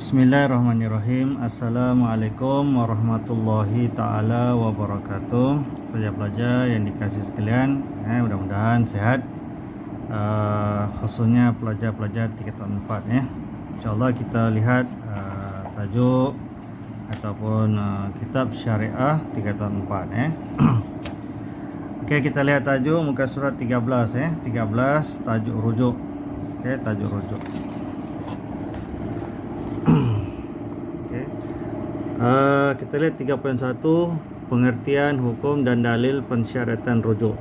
Bismillahirrahmanirrahim. Assalamualaikum warahmatullahi ta'ala wabarakatuh. Pelajar-pelajar yang dikasih sekalian, mudah-mudahan sehat, khususnya pelajar-pelajar tingkatan 4 ya. InsyaAllah kita lihat tajuk ataupun kitab syariah tingkatan 4 ya. Okey, kita lihat tajuk muka surat 13 ya. 13 tajuk rujuk. Okey, tajuk rujuk. Kita lihat 3.1 pengertian hukum dan dalil pensyaratan rujuk.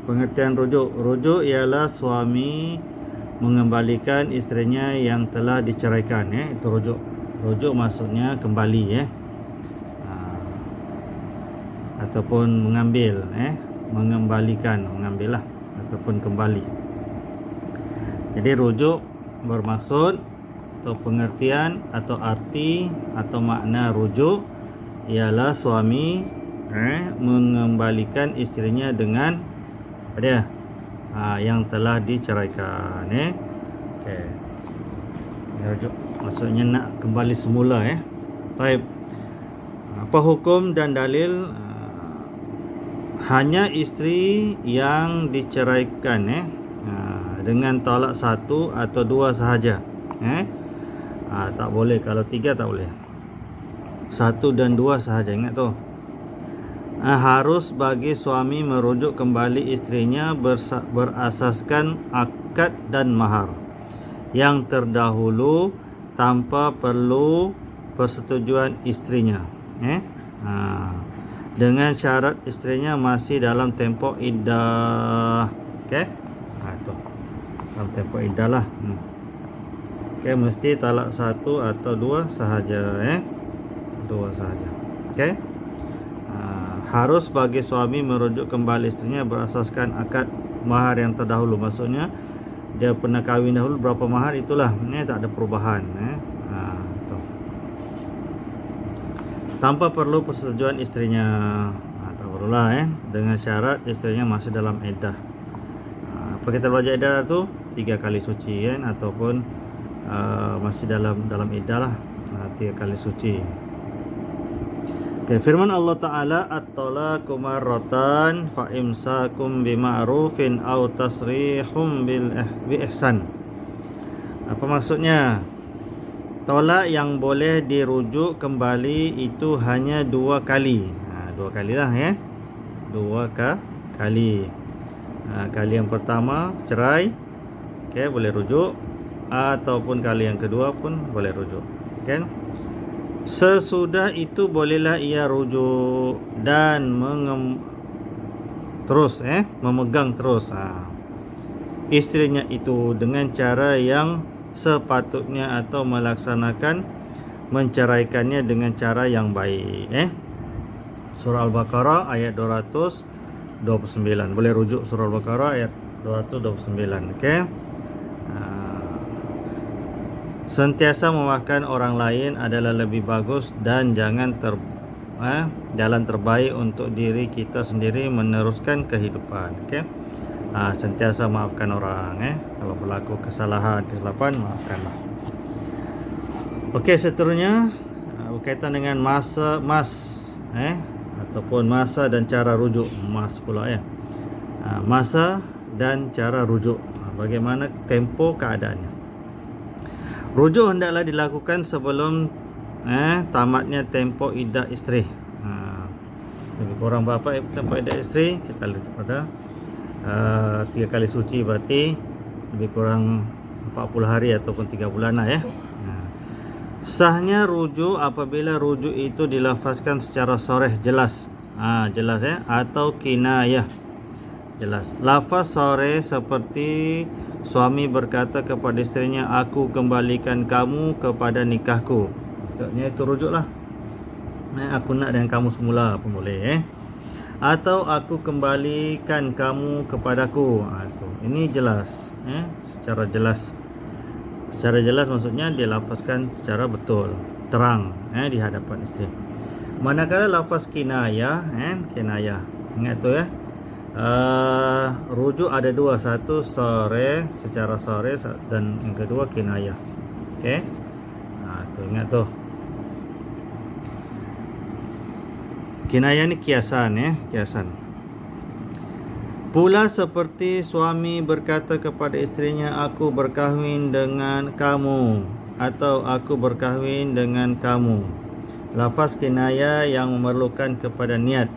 Pengertian rujuk. Rujuk ialah suami mengembalikan isterinya yang telah diceraikan. Itu rujuk. Rujuk maksudnya kembali ataupun mengambil. Mengembalikan, mengambil lah ataupun kembali. Jadi rujuk bermaksud atau pengertian atau arti atau makna rujuk ialah suami mengembalikan isterinya dengan apa dia? Yang telah diceraikan. Okey. Rujuk maksudnya nak kembali semula Baik. Apa hukum dan dalil? Hanya isteri yang diceraikan dengan talak satu atau dua sahaja. Tak boleh, kalau tiga tak boleh. Satu dan dua sahaja, ingat tu. Harus bagi suami merujuk kembali isterinya berasaskan akad dan mahar yang terdahulu tanpa perlu persetujuan isterinya. Dengan syarat isterinya masih dalam tempoh iddah. Okey? Tu. Dalam tempoh iddah lah. Okey, mesti talak satu atau dua sahaja dua sahaja. Okey. Harus bagi suami merujuk kembali isterinya berasaskan akad mahar yang terdahulu. Maksudnya dia pernah kahwin dahulu, berapa mahar itulah. Tak ada perubahan. Tu. Tanpa perlu persetujuan isterinya. Tak perlulah dengan syarat isterinya masih dalam iddah. Apa kita belajar iddah tu? 3 kali suci ataupun masih dalam iddah lah, 3 kali suci. Okay, firman Allah Ta'ala, at-talaqu marratan fa imsakum bima'rufin aw tasrihum bi ihsan. Apa maksudnya? Tolak yang boleh dirujuk kembali itu hanya 2 kali. 2 kali lah 2 kali. Kali yang pertama cerai, boleh rujuk, ataupun kali yang kedua pun boleh rujuk. Sesudah itu bolehlah ia rujuk dan memegang terus isterinya itu dengan cara yang sepatutnya atau melaksanakan menceraikannya dengan cara yang baik. Surah Al-Baqarah ayat 229. Boleh rujuk surah Al-Baqarah ayat 229. Sentiasa memaafkan orang lain adalah lebih bagus dan jalan terbaik untuk diri kita sendiri meneruskan kehidupan. Sentiasa maafkan orang. Kalau berlaku kesilapan, maafkanlah. Seterusnya berkaitan dengan masa ataupun masa dan cara rujuk. Masa dan cara rujuk. Bagaimana tempo keadaannya. Rujuk hendaklah dilakukan sebelum tamatnya tempoh iddah isteri. Lebih kurang berapa tempoh iddah isteri? Kita rujuk pada 3 kali suci, berarti lebih kurang 40 hari ataupun 3 bulan lah Sahnya rujuk apabila rujuk itu dilafazkan secara sharih jelas. Jelas atau kinayah. Jelas. Lafaz sharih seperti suami berkata kepada isterinya, aku kembalikan kamu kepada nikahku. Maksudnya itu rujuklah. Aku nak dengan kamu semula pun boleh. Atau aku kembalikan kamu kepadaku. Ini jelas. Secara jelas. Secara jelas maksudnya dia lafazkan secara betul, terang di hadapan isteri. Manakala lafaz kinayah, kinayah. Ingat tu rujuk ada 2, satu sharih, secara sharih, dan yang kedua kinayah. tu ingat tu. Kinayah ni kiasan kiasan. Pula seperti suami berkata kepada isterinya, aku berkahwin dengan kamu, atau aku berkahwin dengan kamu. Lafaz kinayah yang memerlukan kepada niat.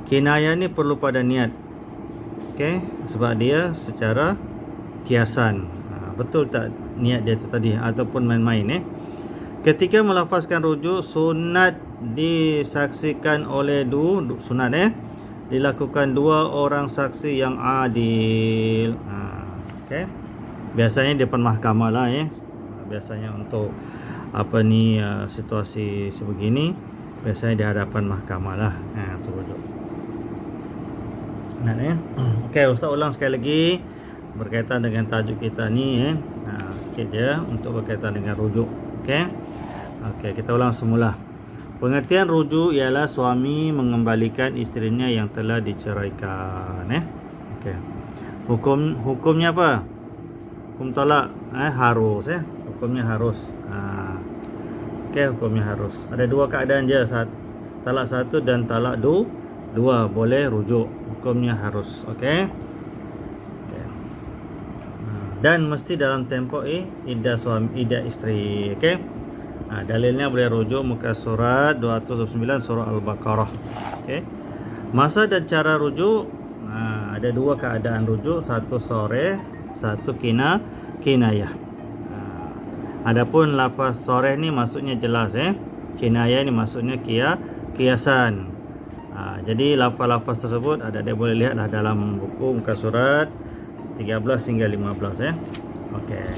Kinayah ni perlu pada niat. Okey, sebab dia secara kiasan. Betul tak niat dia tu tadi ataupun main-main Ketika melafazkan rujuk, sunat disaksikan oleh sunat dilakukan dua orang saksi yang adil. Okey. Biasanya di depan mahkamah lah Biasanya untuk situasi sebegini biasanya di hadapan mahkamah lah. Tu rujuk. Okey, Ustaz ulang sekali lagi berkaitan dengan tajuk kita ni sikit je untuk berkaitan dengan rujuk. Okey, kita ulang semula. Pengertian rujuk ialah suami mengembalikan isterinya yang telah diceraikan. Okey. Hukumnya apa? Hukum talak harus Hukumnya harus. Okey, hukumnya harus. Ada dua keadaan je, talak satu dan talak dua boleh rujuk. Hukumnya harus. Okey. Dan mesti dalam tempoh iddah isteri. Okey. Dalilnya boleh rujuk muka surat 209 surah Al-Baqarah. Okey. Masa dan cara rujuk ada dua keadaan rujuk, satu sore, satu kinayah. Adapun lafaz sore ni maksudnya jelas Kinayah ni maksudnya kiasan. Jadi lafaz-lafaz tersebut dia boleh lihatlah dalam buku muka surat 13 hingga 15 Okey.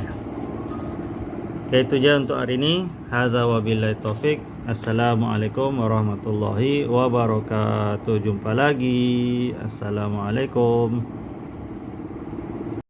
Okey, itu je untuk hari ini. Hadza wabillahi taufik. Assalamualaikum warahmatullahi wabarakatuh. Jumpa lagi. Assalamualaikum.